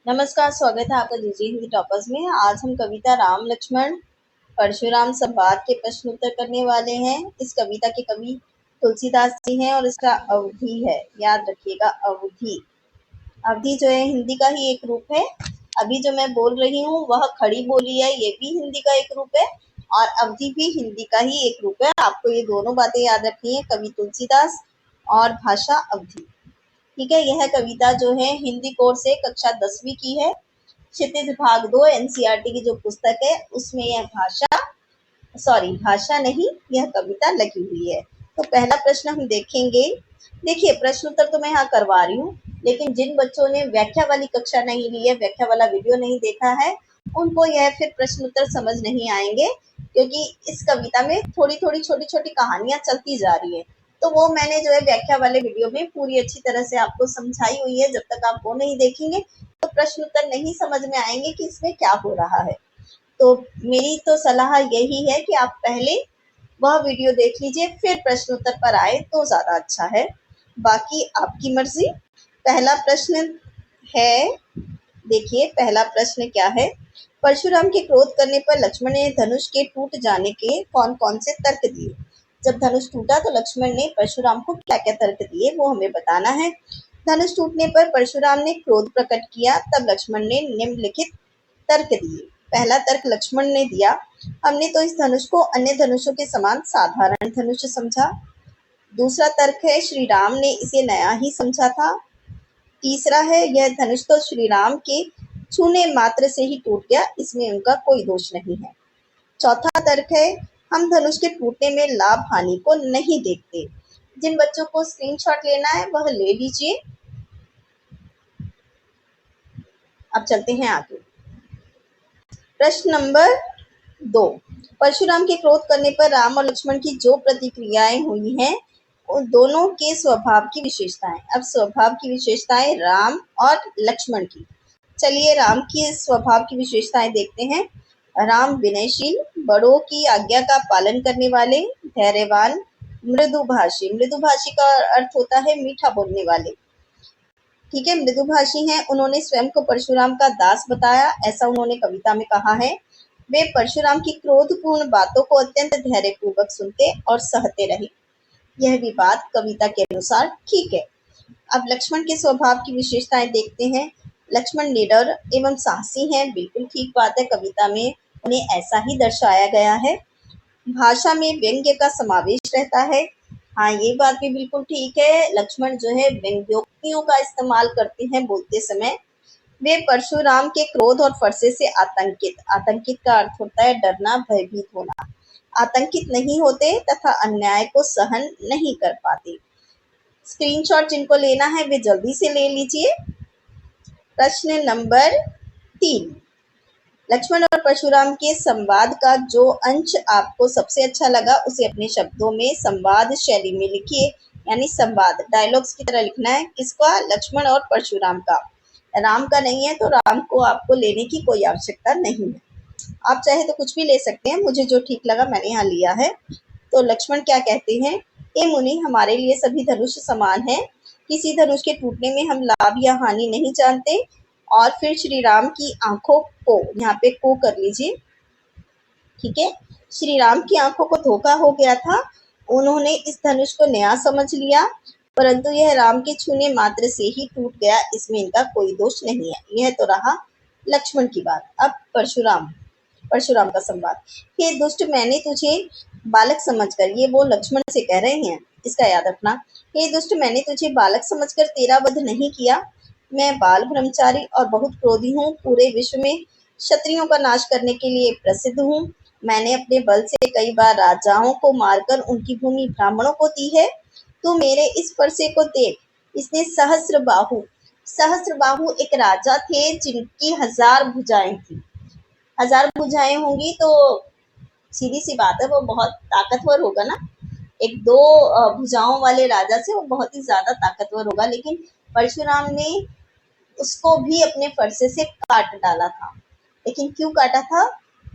नमस्कार, स्वागत है आपका जीजी हिंदी टॉपर्स में। आज हम कविता राम लक्ष्मण परशुराम संवाद के प्रश्न उत्तर करने वाले हैं। इस कविता के कवि तुलसीदास जी हैं और इसका अवधि है, याद रखिएगा अवधि। अवधि जो है हिंदी का ही एक रूप है। अभी जो मैं बोल रही हूँ वह खड़ी बोली है, ये भी हिंदी का एक रूप है और अवधि भी हिंदी का ही एक रूप है। आपको ये दोनों बातें याद रखनी है, कवि तुलसीदास और भाषा अवधि। ठीक है, यह कविता जो है हिंदी कोर्स से कक्षा 10वीं की है। क्षितिज भाग 2 एनसीईआरटी की जो पुस्तक है उसमें यह भाषा नहीं, यह कविता लगी हुई है। तो पहला प्रश्न हम देखेंगे। देखिए, प्रश्न उत्तर तो मैं यहाँ करवा रही हूँ, लेकिन जिन बच्चों ने व्याख्या वाली कक्षा नहीं ली है, व्याख्या वाला वीडियो नहीं देखा है, उनको यह फिर प्रश्न उत्तर समझ नहीं आएंगे, क्योंकि इस कविता में थोड़ी थोड़ी छोटी छोटी कहानियां चलती जा रही है। तो वो मैंने जो है व्याख्या वाले वीडियो में पूरी अच्छी तरह से आपको समझाई हुई है। जब तक आप वो नहीं देखेंगे तो प्रश्न उत्तर नहीं समझ में आएंगे कि इसमें क्या हो रहा है। तो मेरी तो सलाह यही है कि आप पहले वह वीडियो देख लीजिए, फिर प्रश्न उत्तर पर आए तो ज्यादा अच्छा है। बाकी आपकी मर्जी। पहला प्रश्न है, देखिए पहला प्रश्न क्या है। परशुराम के क्रोध करने पर लक्ष्मण ने धनुष के टूट जाने के कौन कौन से तर्क दिए। जब धनुष टूटा तो लक्ष्मण ने परशुराम को क्या क्या तर्क दिए वो हमें बताना है। धनुष टूटने पर परशुराम ने क्रोध प्रकट किया, तब लक्ष्मण ने निम्नलिखित तर्क दिए। पहला तर्क लक्ष्मण ने दिया, हमने तो इस धनुष को अन्य धनुषों के समान साधारण धनुष समझा। दूसरा तर्क है, श्री राम ने इसे नया ही समझा था। तीसरा है, यह धनुष तो श्री राम के छूने मात्र से ही टूट गया, इसमें उनका कोई दोष नहीं है। चौथा तर्क है, हम धनुष के टूटने में लाभ हानि को नहीं देखते। जिन बच्चों को स्क्रीनशॉट लेना है वह ले लीजिए। अब चलते हैं आगे। प्रश्न नंबर 2, परशुराम के क्रोध करने पर राम और लक्ष्मण की जो प्रतिक्रियाएं हुई हैं उन दोनों के स्वभाव की विशेषताएं। अब स्वभाव की विशेषताएं राम और लक्ष्मण की। चलिए राम की स्वभाव की विशेषताएं देखते हैं। राम विनयशील, बड़ों की आज्ञा का पालन करने वाले, धैर्यवान, मृदुभाषी। मृदुभाषी का अर्थ होता है मीठा बोलने वाले। ठीक है, मृदुभाषी हैं। उन्होंने स्वयं को परशुराम का दास बताया, ऐसा उन्होंने कविता में कहा है। वे परशुराम की क्रोधपूर्ण बातों को अत्यंत धैर्यपूर्वक सुनते और सहते रहे। यह भी बात कविता के अनुसार ठीक है। अब लक्ष्मण के स्वभाव की विशेषताएं देखते हैं। लक्ष्मण निडर एवं साहसी हैं, बिल्कुल ठीक बात है, कविता में उन्हें ऐसा ही दर्शाया गया है। भाषा में व्यंग्य का समावेश रहता है। हाँ, ये बात भी बिल्कुल ठीक है, लक्ष्मण जो है व्यंग्योक्तियों का इस्तेमाल करते हैं बोलते समय। वे परशुराम के क्रोध और फरसे से आतंकित, आतंकित का अर्थ होता है डरना, भयभीत होना, आतंकित नहीं होते तथा अन्याय को सहन नहीं कर पाते। स्क्रीनशॉट जिनको लेना है वे जल्दी से ले लीजिए। प्रश्न नंबर 3, लक्ष्मण और परशुराम के संवाद का जो अंश आपको सबसे अच्छा लगा उसे अपने शब्दों में संवाद शैली में लिखिए। यानी संवाद डायलॉग्स की तरह लिखना है। किसका? लक्ष्मण और परशुराम का। राम का नहीं है तो राम को आपको लेने की कोई आवश्यकता नहीं है। आप चाहे तो कुछ भी ले सकते हैं, मुझे जो ठीक लगा मैंने यहाँ लिया है। तो लक्ष्मण क्या कहते हैं, हे मुनि, हमारे लिए सभी धनुष समान है, किसी धनुष के टूटने में हम लाभ या हानि नहीं जानते। और फिर श्री राम की आंखों को, यहाँ पे को कर लीजिए, ठीक है, श्री राम की आंखों को धोखा हो गया था, उन्होंने इस धनुष को नया समझ लिया, परंतु यह राम के छूने मात्र से ही टूट गया, इसमें इनका कोई दोष नहीं है। यह तो रहा लक्ष्मण की बात। अब परशुराम, परशुराम का संवाद। हे दुष्ट, मैंने तुझे बालक समझकर, ये वो लक्ष्मण से कह रहे हैं, इसका याद रखना। हे दुष्ट, मैंने तुझे बालक समझकर तेरा वध नहीं किया। मैं बाल ब्रह्मचारी और बहुत क्रोधी हूँ, पूरे विश्व में क्षत्रियों का नाश करने के लिए प्रसिद्ध हूँ। मैंने अपने बल से कई बार राजाओं को मारकर उनकी भूमि ब्राह्मणों को दी है। तू मेरे इस फरसे को देख, इसने सहस्र बाहु एक राजा थे जिनकी 1000 भुजाएं थी। 1000 भुजाएं होंगी तो सीधी सी बात है वो बहुत ताकतवर होगा ना। एक दो भुजाओं वाले राजा से वो बहुत ही ज्यादा ताकतवर होगा, लेकिन परशुराम ने उसको भी अपने फरसे से काट डाला था। लेकिन क्यों काटा था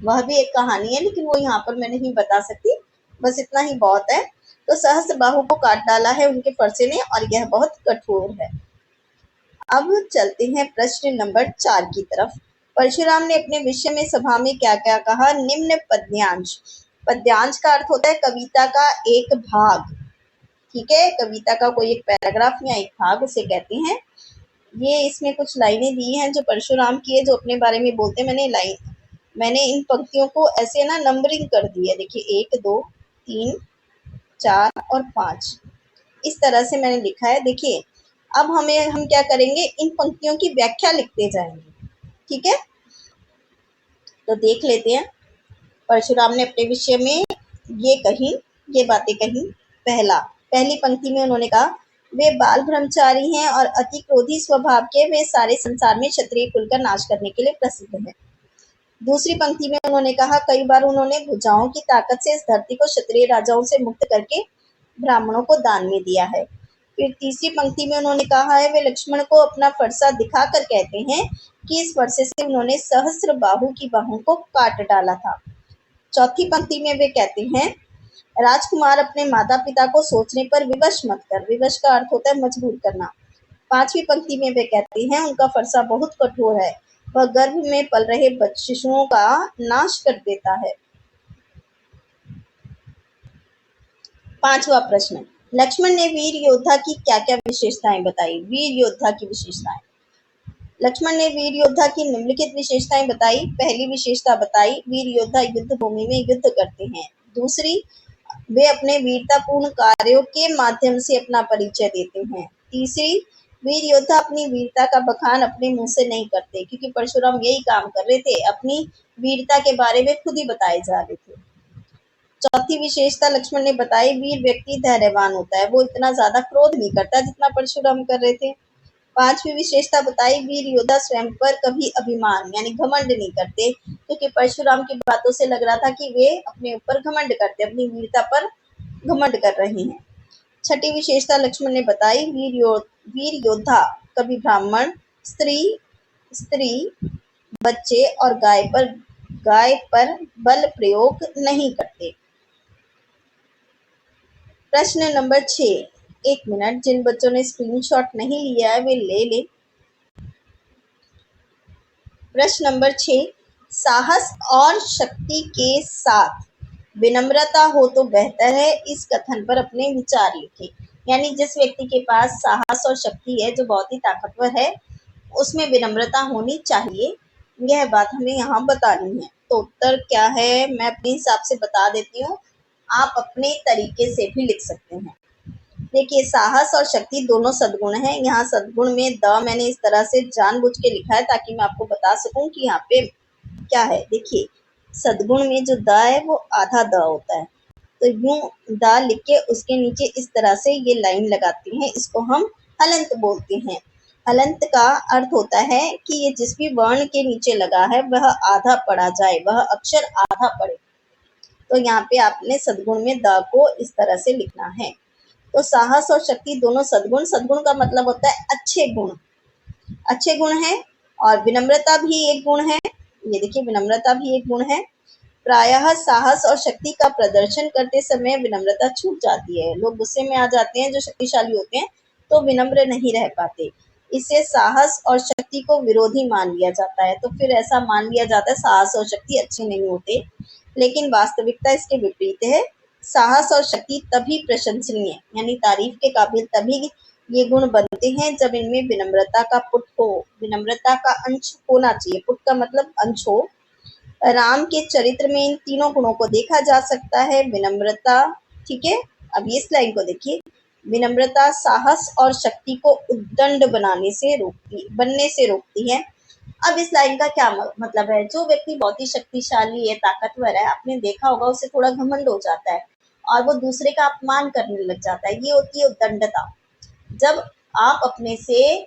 वह भी एक कहानी है, लेकिन वो यहाँ पर मैं नहीं बता सकती, बस इतना ही बहुत है। तो सहस्र बाहु को काट डाला है उनके फरसे ने और यह बहुत कठोर है। अब चलते हैं प्रश्न नंबर 4 की तरफ। परशुराम ने अपने विषय में सभा में क्या क्या कहा? निम्न पद्यांश। पद्यांश का अर्थ होता है कविता का एक भाग। ठीक है, कविता का कोई एक पैराग्राफ या एक भाग उसे कहते हैं। ये इसमें कुछ लाइनें दी हैं जो परशुराम की है, जो अपने बारे में बोलते हैं। मैंने इन पंक्तियों को ऐसे ना नंबरिंग कर दी है। देखिए 1 2 3 4 और 5 इस तरह से मैंने लिखा है। देखिए अब हम क्या करेंगे, इन पंक्तियों की व्याख्या लिखते जाएंगे। ठीक है, तो देख लेते हैं परशुराम ने अपने विषय में ये बातें कही। पहली पंक्ति में उन्होंने कहा, वे बाल ब्रह्मचारी हैं और अति क्रोधी स्वभाव के, वे सारे संसार में क्षत्रिय कुल का नाश करने के लिए प्रसिद्ध है। दूसरी पंक्ति में उन्होंने कहा, कई बार उन्होंने भुजाओं की ताकत से इस धरती को क्षत्रिय राजाओं से मुक्त करके ब्राह्मणों को दान में दिया है। फिर तीसरी पंक्ति में उन्होंने कहा है, वे लक्ष्मण को अपना फरसा दिखाकर कहते हैं कि इस फरसे से उन्होंने सहस्र बाहु की बाहों को काट डाला था। चौथी पंक्ति में वे कहते हैं, राजकुमार अपने माता पिता को सोचने पर विवश मत कर। विवश का अर्थ होता है मजबूर करना। पांचवी पंक्ति में वे कहते हैं, उनका फरसा बहुत कठोर है, वह गर्भ में पल रहे शिशुओं का नाश कर देता है। पांचवा प्रश्न, लक्ष्मण ने वीर योद्धा की क्या क्या विशेषताएं बताई? वीर योद्धा की विशेषताएं। लक्ष्मण ने वीर योद्धा की निम्नलिखित विशेषताएं बताई। पहली विशेषता बताई, वीर योद्धा युद्ध भूमि में युद्ध करते हैं। दूसरी, वे अपने वीरतापूर्ण कार्यों के माध्यम से अपना परिचय देते हैं। तीसरी, वीर योद्धा अपनी वीरता का बखान अपने मुंह से नहीं करते, क्योंकि परशुराम यही काम कर रहे थे, अपनी वीरता के बारे में खुद ही बताए जा रहे थे। चौथी विशेषता लक्ष्मण ने बताई, वीर व्यक्ति धैर्यवान होता है, वो इतना ज्यादा क्रोध नहीं करता जितना परशुराम कर रहे थे। पांचवी विशेषता बताई, वीर योद्धा स्वयं पर कभी अभिमान यानी घमंड नहीं करते, क्योंकि परशुराम की बातों से लग रहा था कि वे अपने ऊपर घमंड करते, अपनी वीरता पर घमंड कर रहे हैं। छठी विशेषता लक्ष्मण ने बताई, वीर योद्धा कभी ब्राह्मण, स्त्री, बच्चे और गाय पर बल प्रयोग नहीं करते। प्रश्न नंबर 6, एक मिनट, जिन बच्चों ने स्क्रीनशॉट नहीं लिया है वे ले लें। प्रश्न नंबर 6, साहस और शक्ति के साथ विनम्रता हो तो बेहतर है, इस कथन पर अपने विचार लिखें। यानी जिस व्यक्ति के पास साहस और शक्ति है, जो बहुत ही ताकतवर है, उसमें विनम्रता होनी चाहिए, यह बात हमें यहाँ बतानी है। तो उत्तर क्या है मैं अपने हिसाब से बता देती हूँ, आप अपने तरीके से भी लिख सकते हैं। देखिए साहस और शक्ति दोनों सद्गुण हैं। यहाँ सद्गुण में द मैंने इस तरह से जानबूझ के लिखा है ताकि मैं आपको बता सकूं कि यहाँ पे क्या है। देखिए सद्गुण में जो द है वो आधा द होता है, तो यूं द लिख के उसके नीचे इस तरह से ये लाइन लगाते हैं, इसको हम हलंत बोलते हैं। हलंत का अर्थ होता है कि ये जिस भी वर्ण के नीचे लगा है वह आधा पढ़ा जाए, वह अक्षर आधा पढ़े। तो यहाँ पे आपने सद्गुण में द को इस तरह से लिखना है। तो साहस और शक्ति दोनों सद्गुण, सद्गुण का मतलब होता है अच्छे गुण है। और विनम्रता भी एक गुण है। ये देखिए विनम्रता भी एक गुण है। प्रायः साहस और शक्ति का प्रदर्शन करते समय विनम्रता छूट जाती है। लोग गुस्से में आ जाते हैं जो शक्तिशाली होते हैं, तो विनम्र नहीं रह पाते। इससे साहस और शक्ति को विरोधी मान लिया जाता है। तो फिर ऐसा मान लिया जाता है साहस और शक्ति अच्छे नहीं होते, लेकिन वास्तविकता इसके विपरीत है। साहस और शक्ति तभी प्रशंसनीय यानी तारीफ के काबिल तभी ये गुण बनते हैं जब इनमें विनम्रता का पुट हो, विनम्रता का अंश होना चाहिए। पुट का मतलब अंश हो। राम के चरित्र में इन तीनों गुणों को देखा जा सकता है। विनम्रता, ठीक है, अब ये स्लाइड को देखिए। विनम्रता साहस और शक्ति को उद्दंड बनने से रोकती है। अब इस लाइन का क्या मतलब है? जो व्यक्ति बहुत ही शक्तिशाली है, ताकतवर है, आपने देखा होगा उसे थोड़ा घमंड हो जाता है और वो दूसरे का अपमान करने लग जाता है। ये होती है उद्दंडता। जब आप अपने से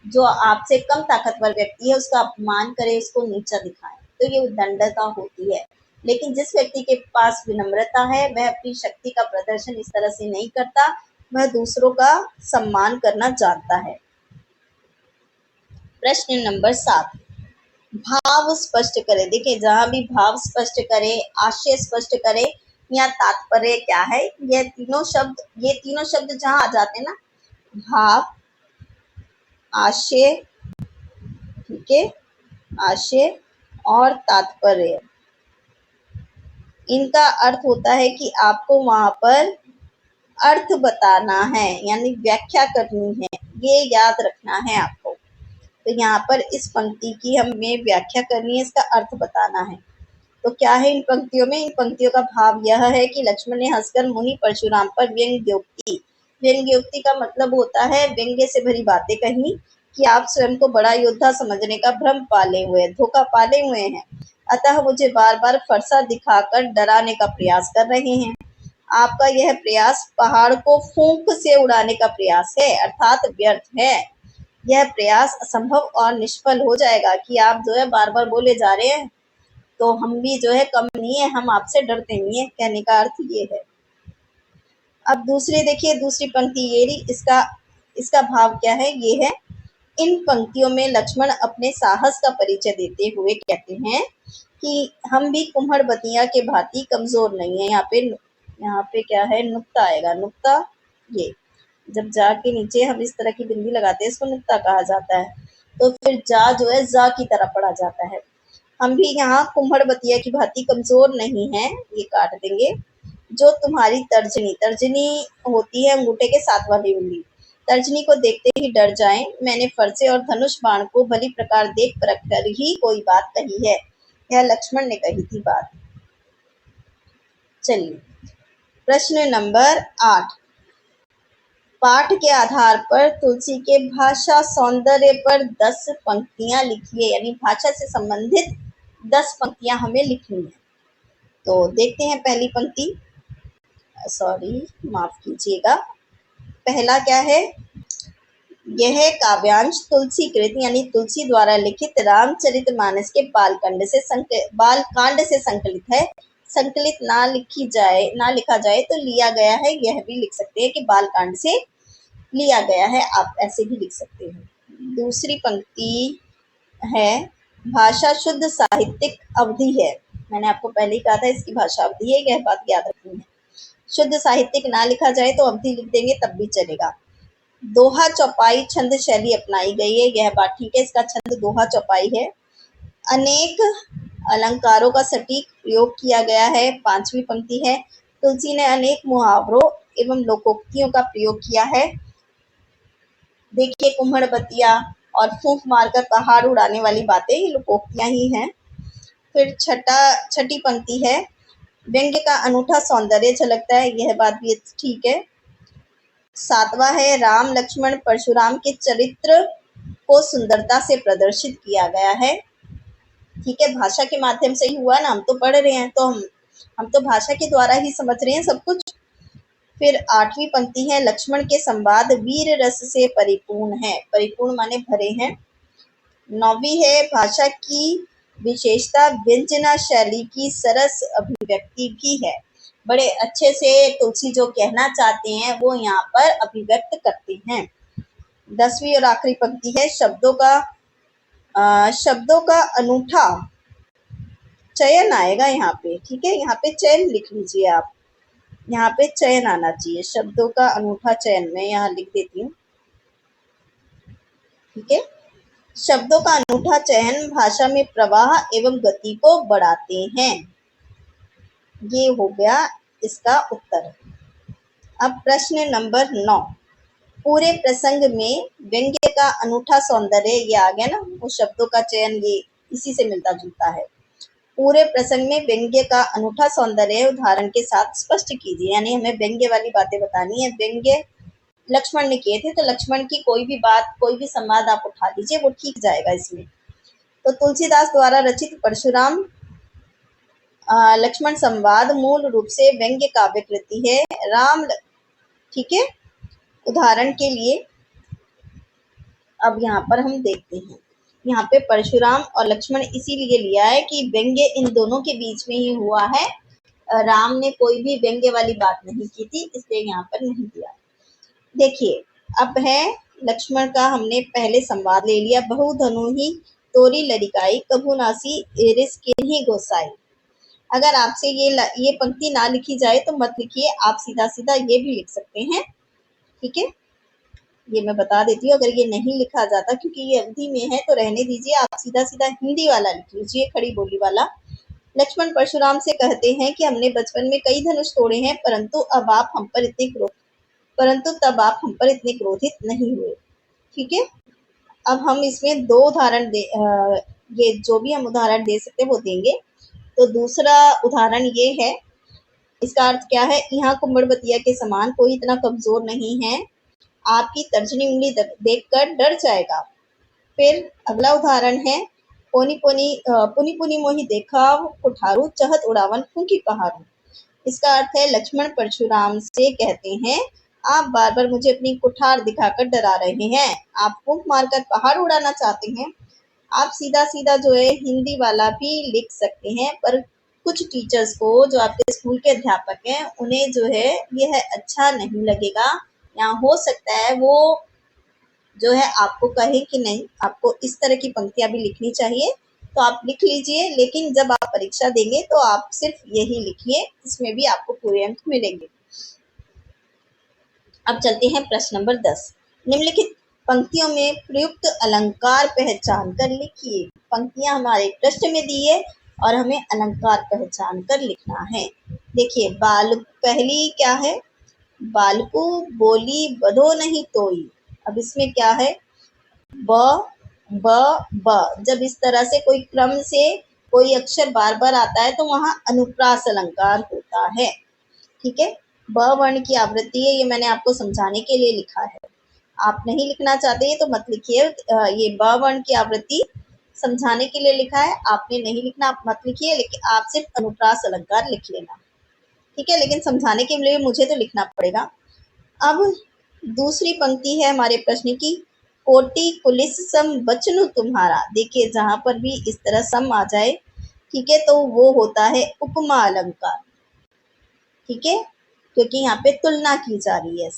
जो आपसे कम ताकतवर व्यक्ति है उसका अपमान करें, उसको नीचा दिखाएं, तो ये उद्दंडता होती है। लेकिन जिस व्यक्ति के पास विनम्रता है वह अपनी शक्ति का प्रदर्शन इस तरह से नहीं करता, वह दूसरों का सम्मान करना जानता है। प्रश्न नंबर 7, भाव स्पष्ट करें। देखिए जहां भी भाव स्पष्ट करें, आशय स्पष्ट करें या तात्पर्य क्या है, ये तीनों शब्द जहां आ जाते हैं ना, भाव, आशय, ठीक है, आशय और तात्पर्य, इनका अर्थ होता है कि आपको वहां पर अर्थ बताना है, यानी व्याख्या करनी है, ये याद रखना है आपको। तो यहाँ पर इस पंक्ति की हमें व्याख्या करनी है, इसका अर्थ बताना है। तो क्या है इन पंक्तियों में? इन पंक्तियों का भाव यह है कि लक्ष्मण ने हंसकर मुनि परशुराम पर व्यंग्योक्ति, व्यंग्योक्ति का मतलब होता है व्यंग्य से भरी बातें कही कि आप स्वयं को बड़ा योद्धा समझने का भ्रम पाले हुए, धोखा पाले हुए हैं, अतः मुझे बार बार फरसा दिखाकर डराने का प्रयास कर रहे हैं। आपका यह प्रयास पहाड़ को फूंक से उड़ाने का प्रयास है, अर्थात व्यर्थ है। यह प्रयास असंभव और निष्फल हो जाएगा कि आप जो है बार बार बोले जा रहे हैं, तो हम भी जो है कम नहीं है, हम आपसे डरते नहीं है, कहने का अर्थ ये है। अब दूसरी देखिए, दूसरी पंक्ति ये रही, इसका इसका भाव क्या है? ये है, इन पंक्तियों में लक्ष्मण अपने साहस का परिचय देते हुए कहते हैं कि हम भी कुम्हड़बतिया के भांति कमजोर नहीं है। यहाँ पे क्या है? नुक्ता आएगा, नुक्ता, ये जब जा के नीचे हम इस तरह की बिंदी लगाते हैं, इसको नुक्ता कहा जाता है। तो फिर जा जो है जा की तरह पढ़ा जाता है। हम भी यहाँ कुम्हड़बतिया की भांति कमजोर नहीं है, ये काट देंगे। जो तुम्हारी तर्जनी, तर्जनी होती है अंगूठे के साथ वाली उंगली, तर्जनी को देखते ही डर जाएं। मैंने फरसे और धनुष बाण को भली प्रकार देख परख कर ही कोई बात कही है। यह लक्ष्मण ने कही थी बात। चलिए प्रश्न नंबर 8, पाठ के आधार पर तुलसी के भाषा सौंदर्य पर 10 पंक्तियां लिखिए, यानी भाषा से संबंधित 10 पंक्तियां हमें लिखनी है। तो देखते हैं पहली पंक्ति, सॉरी माफ कीजिएगा, पहला क्या है? यह काव्यांश तुलसी कृत यानी तुलसी द्वारा लिखित रामचरितमानस के बालकांड से संकलित है। संकलित ना लिखा जाए तो लिया गया है, यह भी लिख सकते हैं कि बालकांड से लिया गया है, आप ऐसे भी लिख सकते हैं। दूसरी पंक्ति है, भाषा शुद्ध साहित्यिक अवधि है। मैंने आपको पहले ही कहा था इसकी भाषा अवधि है, यह बात याद रखनी है। शुद्ध साहित्यिक ना लिखा जाए तो अवधि लिख देंगे तब भी चलेगा। दोहा चौपाई छंद शैली अपनाई गई है, यह बात ठीक है, इसका छंद दोहा चौपाई है। अनेक अलंकारों का सटीक प्रयोग किया गया है। पांचवी पंक्ति है, तुलसी ने अनेक मुहावरों एवं लोकोक्तियों का प्रयोग किया है। देखिए कुम्हड़बतिया और फूंक मारकर पहाड़ उड़ाने वाली बातें ये लोकोक्तियां ही हैं। फिर छठी पंक्ति है, व्यंग्य का अनूठा सौंदर्य झलकता है, यह बात भी ठीक है। सातवां है, राम लक्ष्मण परशुराम के चरित्र को सुंदरता से प्रदर्शित किया गया है। ठीक है, भाषा के माध्यम से ही हुआ ना, हम तो पढ़ रहे हैं, तो हम तो भाषा के द्वारा ही समझ रहे हैं सब कुछ। फिर आठवीं पंक्ति है, लक्ष्मण के संवाद वीर रस से परिपूर्ण है, परिपूर्ण माने भरे हैं। नौवीं है, भाषा की विशेषता व्यंजना शैली की सरस अभिव्यक्ति भी है। बड़े अच्छे से तुलसी जो कहना चाहते हैं वो यहाँ पर अभिव्यक्त करते हैं। 10वीं और आखिरी पंक्ति है, शब्दों का अनूठा चयन आएगा यहाँ पे। ठीक है, यहाँ पे चयन लिख लीजिए आप, यहाँ पे चयन आना चाहिए, शब्दों का अनूठा चयन, मैं यहाँ लिख देती हूँ। ठीक है, शब्दों का अनूठा चयन भाषा में प्रवाह एवं गति को बढ़ाते हैं। ये हो गया इसका उत्तर। अब प्रश्न नंबर 9, पूरे प्रसंग में व्यंग्य का अनूठा सौंदर्य, ये आ गया ना, वो शब्दों का चयन ये इसी से मिलता जुलता है। पूरे प्रसंग में व्यंग्य का अनूठा सौंदर्य उदाहरण के साथ स्पष्ट कीजिए, यानी हमें व्यंग्य वाली बातें बतानी है। व्यंग्य लक्ष्मण ने किए थे, तो लक्ष्मण की कोई भी बात, कोई भी संवाद आप उठा लीजिए, वो ठीक जाएगा इसमें। तो तुलसीदास द्वारा रचित परशुराम लक्ष्मण संवाद मूल रूप से व्यंग्य काव्य कृति है। ठीक है, उदाहरण के लिए अब यहाँ पर हम देखते हैं, यहाँ पे परशुराम और लक्ष्मण इसीलिए लिया है कि व्यंग्य इन दोनों के बीच में ही हुआ है। राम ने कोई भी व्यंग्य वाली बात नहीं की थी, इसलिए यहाँ पर नहीं दिया। देखिए अब है लक्ष्मण का, हमने पहले संवाद ले लिया, बहु धनु ही तोरी लड़िकाई, कभू नासी एरिस किन्हीं गोसाई। अगर आपसे ये पंक्ति ना लिखी जाए तो मत लिखिए, आप सीधा सीधा ये भी लिख सकते हैं। ठीक है, ये मैं बता देती हूँ, अगर ये नहीं लिखा जाता क्योंकि ये अवधि में है तो रहने दीजिए, आप सीधा सीधा हिंदी वाला लिख लीजिए, खड़ी बोली वाला। लक्ष्मण परशुराम से कहते हैं कि हमने बचपन में कई धनुष तोड़े हैं, परंतु तब आप हम पर इतने क्रोधित नहीं हुए। ठीक है, अब हम इसमें दो उदाहरण ये जो भी हम उदाहरण दे सकते हैं वो देंगे। तो दूसरा उदाहरण ये है, इसका अर्थ क्या है, यहाँ कुम्भड़बतिया के समान कोई इतना कमजोर नहीं है, आपकी तर्जनी उंगली देखकर डर जाएगा। फिर अगला उदाहरण है, पुनी पुनी मोही देखा कुठारू चहत उड़ावन फूंकी पहाड़ू। इसका अर्थ है, लक्ष्मण परशुराम से कहते हैं, आप बार बार मुझे अपनी कुठार दिखाकर डरा रहे हैं, आप फूंक मारकर पहाड़ उड़ाना चाहते हैं। आप सीधा सीधा जो है हिंदी वाला भी लिख सकते हैं, पर कुछ टीचर्स को, जो आपके स्कूल के अध्यापक हैं, उन्हें जो है यह अच्छा नहीं लगेगा, या हो सकता है वो जो है आपको कहे कि नहीं, आपको इस तरह की पंक्तियां भी लिखनी चाहिए, तो आप लिख लीजिए, लेकिन जब आप परीक्षा देंगे तो आप सिर्फ यही लिखिए, इसमें भी आपको पूरे अंक मिलेंगे। अब चलते हैं प्रश्न नंबर 10। निम्नलिखित पंक्तियों में प्रयुक्त अलंकार पहचान कर लिखिए। पंक्तियां हमारे प्रश्न में दी है और हमें अलंकार पहचान कर लिखना है। देखिए, पहली क्या है, बालकू बोली बधो नहीं तोई। अब इसमें क्या है, ब ब ब, जब इस तरह से कोई क्रम से कोई अक्षर बार बार आता है तो वहां अनुप्रास अलंकार होता है। ठीक है, ब वर्ण की आवृत्ति है, ये मैंने आपको समझाने के लिए लिखा है, आप नहीं लिखना चाहते तो मत लिखिए। ये ब वर्ण की आवृत्ति समझाने के लिए लिखा है, आपने नहीं लिखना, आप मत लिखिए, लेकिन आप सिर्फ अनुप्रास अलंकार लिख लेना। ठीक है, लेकिन समझाने के लिए मुझे तो लिखना पड़ेगा। अब दूसरी पंक्ति है हमारे प्रश्न की, कोटि पुलिस सम बचनु तुम्हारा। देखिए, जहां पर भी इस तरह सम आ जाए, ठीक है, तो वो होता है उपमा अलंकार। ठीक है, क्योंकि यहाँ पे तुलना की जा रही है।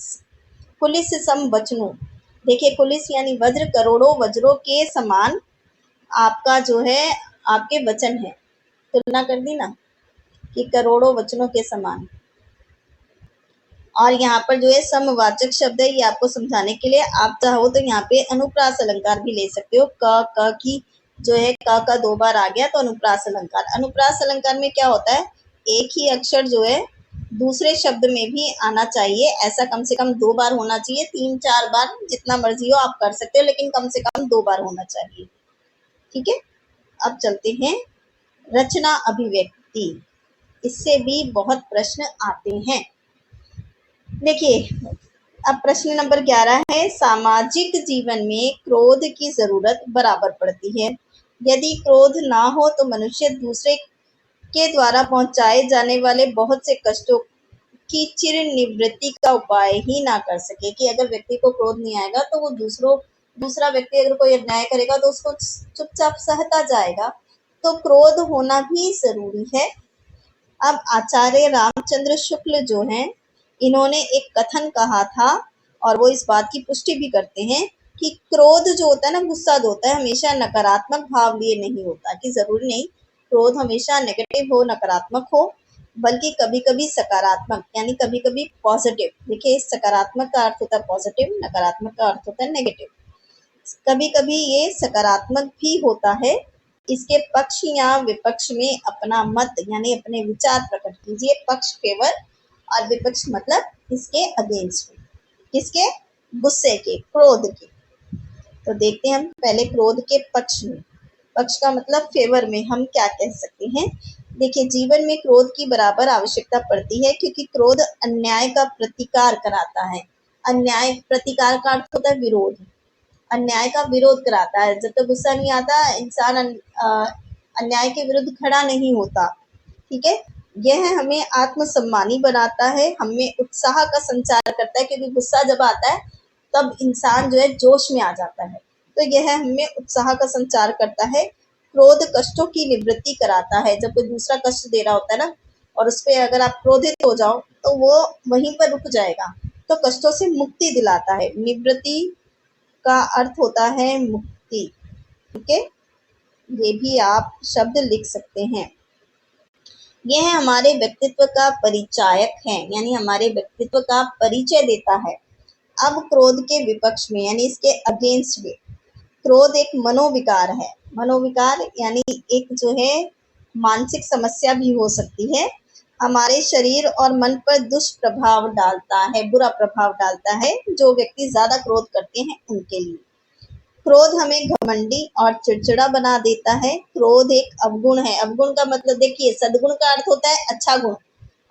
पुलिस सम बचनु, देखिए पुलिस यानी वज्र, करोड़ों वज्रों के समान आपका जो है आपके वचन है, तुलना कर दी ना कि करोड़ों वचनों के समान। और यहाँ पर जो है समवाचक शब्द है, ये आपको समझाने के लिए, आप चाहो तो यहाँ पे अनुप्रास अलंकार भी ले सकते हो। क की जो है क का दो बार आ गया तो अनुप्रास अलंकार। अनुप्रास अलंकार में क्या होता है, एक ही अक्षर जो है दूसरे शब्द में भी आना चाहिए, ऐसा कम से कम 2 बार होना चाहिए, 3-4 बार जितना मर्जी हो आप कर सकते हो, लेकिन कम से कम 2 बार होना चाहिए। ठीक है, अब चलते हैं रचना अभिव्यक्ति, इससे भी बहुत प्रश्न आते हैं। देखिए, अब प्रश्न नंबर 11 है, सामाजिक जीवन में क्रोध की जरूरत बराबर पड़ती है। यदि क्रोध ना हो तो मनुष्य दूसरे के द्वारा पहुंचाए जाने वाले बहुत से कष्टों की चिर निवृत्ति का उपाय ही ना कर सके। कि अगर व्यक्ति को क्रोध नहीं आएगा तो वो दूसरा व्यक्ति अगर कोई अन्याय करेगा तो उसको चुपचाप सहता जाएगा, तो क्रोध होना भी जरूरी है। अब आचार्य रामचंद्र शुक्ल जो हैं, इन्होंने एक कथन कहा था और वो इस बात की पुष्टि भी करते हैं कि क्रोध जो होता है ना, गुस्सा जो होता है, हमेशा नकारात्मक भाव लिए नहीं होता, कि जरूरी नहीं क्रोध हमेशा नेगेटिव हो, नकारात्मक हो, बल्कि कभी कभी सकारात्मक, यानी कभी कभी पॉजिटिव। देखिए, सकारात्मक का अर्थ होता है पॉजिटिव, नकारात्मक का अर्थ होता है नेगेटिव। कभी कभी ये सकारात्मक भी होता है। इसके पक्ष या विपक्ष में अपना मत यानी अपने विचार प्रकट कीजिए। पक्ष फेवर और विपक्ष मतलब इसके अगेंस्ट में, किसके, गुस्से के, क्रोध के। तो देखते हैं हम पहले क्रोध के पक्ष में, पक्ष का मतलब फेवर में हम क्या कह सकते हैं। देखिए, जीवन में क्रोध की बराबर आवश्यकता पड़ती है, क्योंकि क्रोध अन्याय का प्रतिकार कराता है। अन्याय, प्रतिकार का अर्थ होता है विरोध, अन्याय का विरोध कराता है। जब तक गुस्सा नहीं आता इंसान अन्याय के विरुद्ध खड़ा नहीं होता। ठीक है, यह हमें आत्मसम्मानी बनाता है, हमें उत्साह का संचार करता है, क्योंकि गुस्सा जब आता है तब इंसान जो है जोश में आ जाता है, तो यह हमें उत्साह का संचार करता है। क्रोध कष्टों की निवृत्ति कराता है। जब कोई दूसरा कष्ट दे रहा होता है ना, और उस पर अगर आप क्रोधित हो जाओ तो वो वहीं पर रुक जाएगा, तो कष्टों से मुक्ति दिलाता है। निवृत्ति का अर्थ होता है मुक्ति। ठीक है, ये भी आप शब्द लिख सकते हैं। यह हमारे व्यक्तित्व का परिचायक है, यानी हमारे व्यक्तित्व का परिचय देता है। अब क्रोध के विपक्ष में यानी इसके अगेंस्ट में, क्रोध एक मनोविकार है। मनोविकार यानी एक जो है मानसिक समस्या भी हो सकती है। हमारे शरीर और मन पर दुष्प्रभाव डालता है, बुरा प्रभाव डालता है। जो व्यक्ति ज्यादा क्रोध करते हैं उनके लिए क्रोध हमें घमंडी और चिड़चिड़ा बना देता है। क्रोध एक अवगुण है। अवगुण का मतलब देखिए, सद्गुण का अर्थ होता है अच्छा गुण,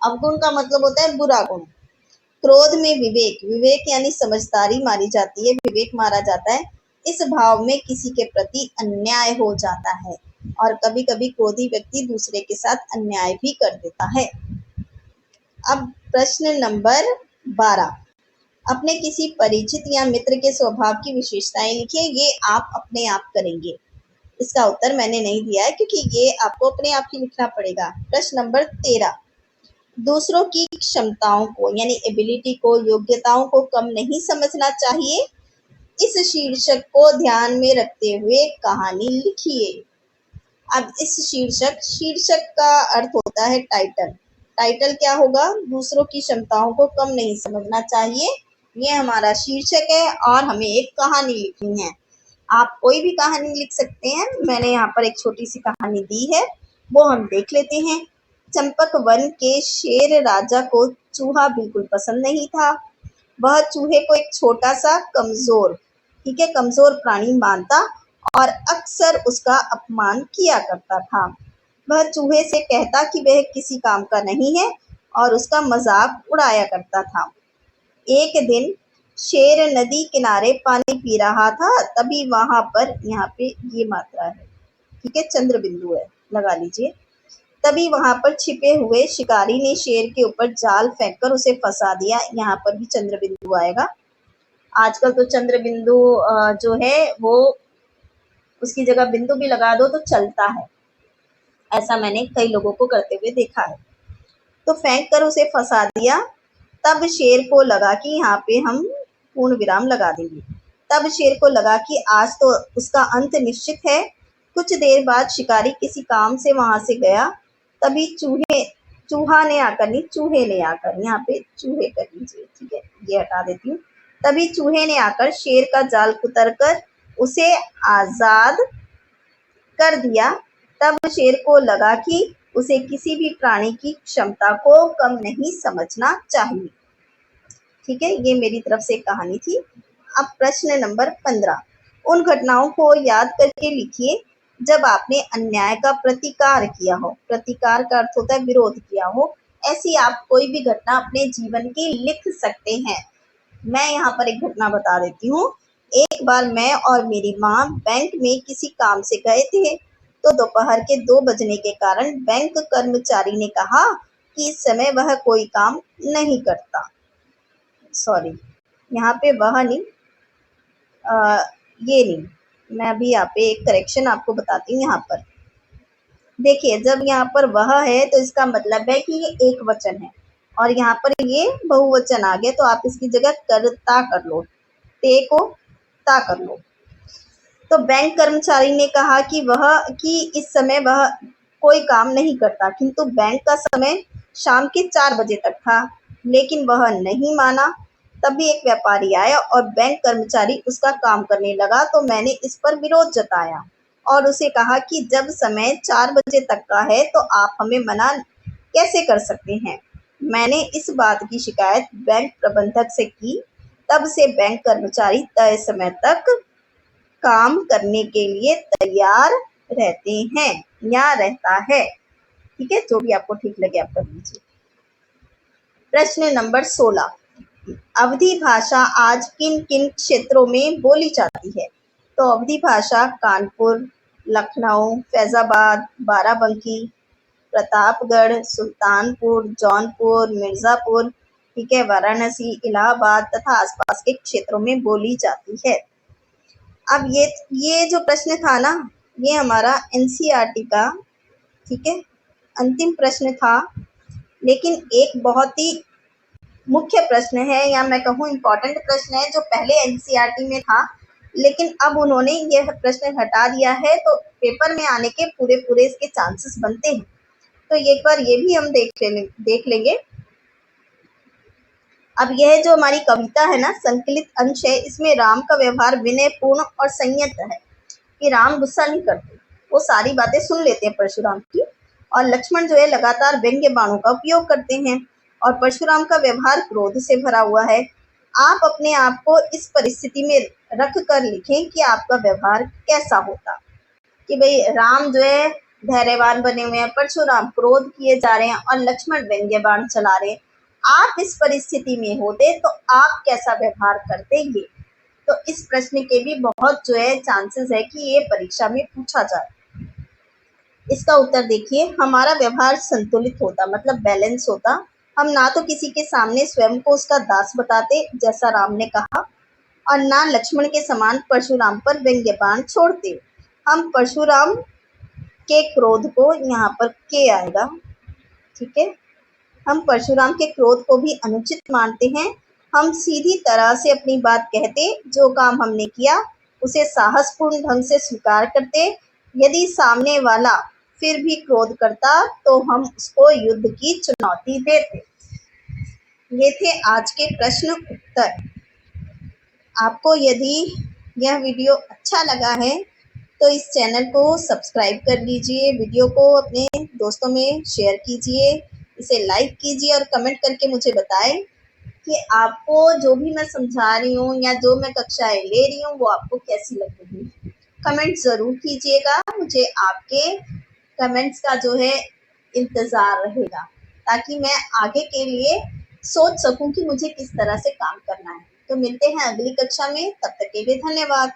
अवगुण का मतलब होता है बुरा गुण। क्रोध में विवेक, विवेक यानी समझदारी मारी जाती है, विवेक मारा जाता है। इस भाव में किसी के प्रति अन्याय हो जाता है और कभी कभी क्रोधी व्यक्ति दूसरे के साथ अन्याय भी कर देता है। अब प्रश्न नंबर 12, अपने किसी परिचित या मित्र के स्वभाव की विशेषताएं लिखिए। ये आप अपने आप करेंगे, इसका उत्तर मैंने नहीं दिया है क्योंकि ये आपको अपने आप ही लिखना पड़ेगा। प्रश्न नंबर 13, दूसरों की क्षमताओं को यानी एबिलिटी को, योग्यताओं को कम नहीं समझना चाहिए। इस शीर्षक को ध्यान में रखते हुए कहानी लिखिए। अब इस शीर्षक का अर्थ होता है टाइटल। टाइटल क्या होगा? दूसरों की क्षमताओं को कम नहीं समझना चाहिए। ये हमारा शीर्षक है और हमें एक कहानी लिखनी है। आप कोई भी कहानी लिख सकते हैं। मैंने यहाँ पर एक छोटी सी कहानी दी है, वो हम देख लेते हैं। चंपक वन के शेर राजा को चूहा बिल्कुल पसंद नहीं था। वह चूहे को एक छोटा सा कमजोर, ठीक है, कमजोर प्राणी मानता और अक्सर उसका अपमान किया करता था। वह चूहे से कहता कि वह किसी काम का नहीं है और उसका मजाक उड़ाया करता था। एक दिन शेर नदी किनारे पानी पी रहा था, तभी वहां पर, यहाँ पे ये मात्रा है, ठीक है, चंद्र बिंदु है, लगा लीजिए। तभी वहां पर छिपे हुए शिकारी ने शेर के ऊपर जाल फेंककर उसे फंसा दिया। यहाँ पर भी चंद्र बिंदु आएगा। आजकल तो चंद्र बिंदु जो है वो उसकी जगह बिंदु भी लगा दो तो चलता है। ऐसा मैंने कई लोगों को करते हुए देखा है। तो फेंक कर उसे फंसा दिया। तब शेर को लगा कि यहाँ पे हम पूर्ण विराम लगा देंगे। तब शेर को लगा कि आज तो उसका अंत निश्चित है। कुछ देर बाद शिकारी किसी काम से वहां से गया। तभी चूहे ने आकर, यहाँ पे चूहे कर लीजिए, ठीक है, ये हटा देती हूँ। तभी चूहे ने आकर शेर का जाल कुतर कर उसे आजाद कर दिया। तब शेर को लगा कि उसे किसी भी प्राणी की क्षमता को कम नहीं समझना चाहिए। ठीक है, ये मेरी तरफ से कहानी थी। अब प्रश्न नंबर 15, उन घटनाओं को याद करके लिखिए जब आपने अन्याय का प्रतिकार किया हो। प्रतिकार का अर्थ होता है विरोध किया हो। ऐसी आप कोई भी घटना अपने जीवन की लिख सकते हैं। मैं यहाँ पर एक घटना बता देती हूँ। एक बार मैं और मेरी माँ बैंक में किसी काम से गए थे, तो दोपहर के 2 बजने के कारण बैंक कर्मचारी ने कहा कि इस समय वह कोई काम नहीं करता। सॉरी, यहाँ पे वह नहीं, ये नहीं, मैं अभी यहाँ पे एक करेक्शन आपको बताती हूँ। यहाँ पर देखिए, जब यहाँ पर वह है तो इसका मतलब है कि ये एक वचन है और यहाँ पर ये बहुवचन आ गया, तो आप इसकी जगह करता कर लो, ते को ता कर लो। तो बैंक कर्मचारी ने कहा कि इस समय वह कोई काम नहीं करता, किंतु बैंक का समय शाम के 4 बजे तक था, लेकिन वह नहीं माना। तभी एक व्यापारी आया और बैंक कर्मचारी उसका काम करने लगा, तो मैंने इस पर विरोध जताया और उसे कहा कि जब समय 4 बजे तक का है तो आप हमें मना कैसे कर सकते हैं। मैंने इस बात की शिकायत बैंक प्रबंधक से की। तब से बैंक कर्मचारी तय समय तक काम करने के लिए तैयार रहते हैं या रहता है। ठीक है, जो भी आपको ठीक लगे आप कर लीजिए। प्रश्न नंबर 16, अवधी भाषा आज किन किन क्षेत्रों में बोली जाती है? तो अवधी भाषा कानपुर, लखनऊ, फैजाबाद, बाराबंकी, प्रतापगढ़, सुल्तानपुर, जौनपुर, मिर्जापुर, ठीक है, वाराणसी, इलाहाबाद तथा आसपास के क्षेत्रों में बोली जाती है। अब ये जो प्रश्न था ना, ये हमारा एनसीईआरटी का, ठीक है, अंतिम प्रश्न था, लेकिन एक बहुत ही मुख्य प्रश्न है या मैं कहूँ इम्पोर्टेंट प्रश्न है जो पहले एनसीईआरटी में था, लेकिन अब उन्होंने यह प्रश्न हटा दिया है, तो पेपर में आने के पूरे इसके चांसेस बनते हैं। तो एक बार ये भी हम देख लेंगे। अब यह जो हमारी कविता है ना, संकलित अंश है, इसमें राम का व्यवहार विनयपूर्ण और संयत है कि राम गुस्सा नहीं करते, वो सारी बातें सुन लेते हैं परशुराम की। और लक्ष्मण जो है लगातार व्यंग्य बाणों का उपयोग करते हैं और परशुराम का व्यवहार क्रोध से भरा हुआ है। आप अपने आप को इस परिस्थिति में रख कर लिखें कि आपका व्यवहार कैसा होता, कि भाई राम जो है धैर्यवान बने हुए हैं, परशुराम क्रोध किए जा रहे हैं और लक्ष्मण व्यंग्य बाण चला रहे हैं। आप इस परिस्थिति में होते तो आप कैसा व्यवहार करते ये। तो इस प्रश्न के भी बहुत जो है चांसेस है कि ये परीक्षा में पूछा जाए। इसका उत्तर देखिए, हमारा व्यवहार संतुलित होता, मतलब बैलेंस होता। हम ना तो किसी के सामने स्वयं को उसका दास बताते जैसा राम ने कहा, और ना लक्ष्मण के समान परशुराम पर व्यंग्य बाण छोड़ते। हम परशुराम के क्रोध को, यहाँ पर के आएगा, ठीक है, हम परशुराम के क्रोध को भी अनुचित मानते हैं। हम सीधी तरह से अपनी बात कहते, जो काम हमने किया उसे साहसपूर्ण ढंग से स्वीकार करते। यदि सामने वाला फिर भी क्रोध करता तो हम उसको युद्ध की चुनौती देते। ये थे आज के प्रश्न उत्तर। आपको यदि यह वीडियो अच्छा लगा है तो इस चैनल को सब्सक्राइब कर लीजिए, वीडियो को अपने दोस्तों में शेयर कीजिए, इसे लाइक कीजिए और कमेंट करके मुझे बताएं कि आपको जो भी मैं समझा रही हूँ या जो मैं कक्षाएं ले रही हूँ वो आपको कैसी लग रही है। कमेंट ज़रूर कीजिएगा, मुझे आपके कमेंट्स का जो है इंतज़ार रहेगा, ताकि मैं आगे के लिए सोच सकूं कि मुझे किस तरह से काम करना है। तो मिलते हैं अगली कक्षा में, तब तक के लिए धन्यवाद।